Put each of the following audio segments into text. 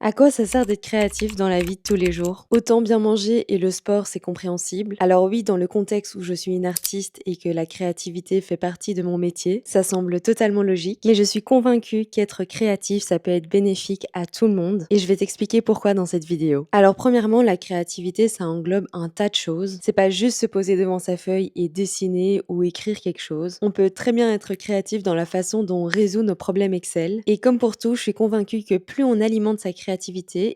À quoi ça sert d'être créatif dans la vie de tous les jours? Autant bien manger et le sport, c'est compréhensible. Alors oui, dans le contexte où je suis une artiste et que la créativité fait partie de mon métier, ça semble totalement logique. Mais je suis convaincue qu'être créatif, ça peut être bénéfique à tout le monde. Et je vais t'expliquer pourquoi dans cette vidéo. Alors premièrement, la créativité, ça englobe un tas de choses. C'est pas juste se poser devant sa feuille et dessiner ou écrire quelque chose. On peut très bien être créatif dans la façon dont on résout nos problèmes Excel. Et comme pour tout, je suis convaincue que plus on alimente sa créativité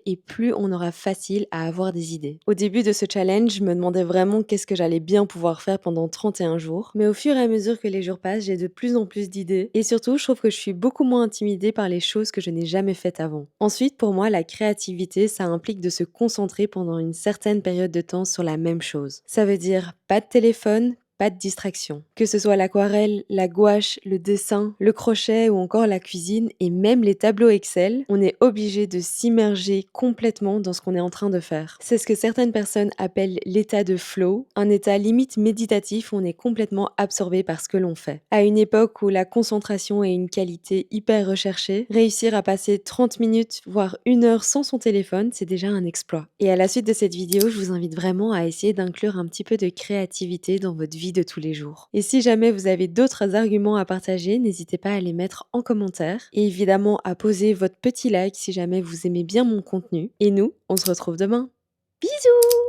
et plus on aura facile à avoir des idées. Au début de ce challenge, je me demandais vraiment qu'est-ce que j'allais bien pouvoir faire pendant 31 jours. Mais au fur et à mesure que les jours passent, j'ai de plus en plus d'idées. Et surtout, je trouve que je suis beaucoup moins intimidée par les choses que je n'ai jamais faites avant. Ensuite, pour moi, la créativité, ça implique de se concentrer pendant une certaine période de temps sur la même chose. Ça veut dire pas de téléphone, pas de distraction. Que ce soit l'aquarelle, la gouache, le dessin, le crochet ou encore la cuisine et même les tableaux Excel, on est obligé de s'immerger complètement dans ce qu'on est en train de faire. C'est ce que certaines personnes appellent l'état de flow, un état limite méditatif où on est complètement absorbé par ce que l'on fait. À une époque où la concentration est une qualité hyper recherchée, réussir à passer 30 minutes, voire 1 heure sans son téléphone, c'est déjà un exploit. Et à la suite de cette vidéo, je vous invite vraiment à essayer d'inclure un petit peu de créativité dans votre vie de tous les jours. Et si jamais vous avez d'autres arguments à partager, n'hésitez pas à les mettre en commentaire et évidemment à poser votre petit like si jamais vous aimez bien mon contenu. Et nous, on se retrouve demain. Bisous!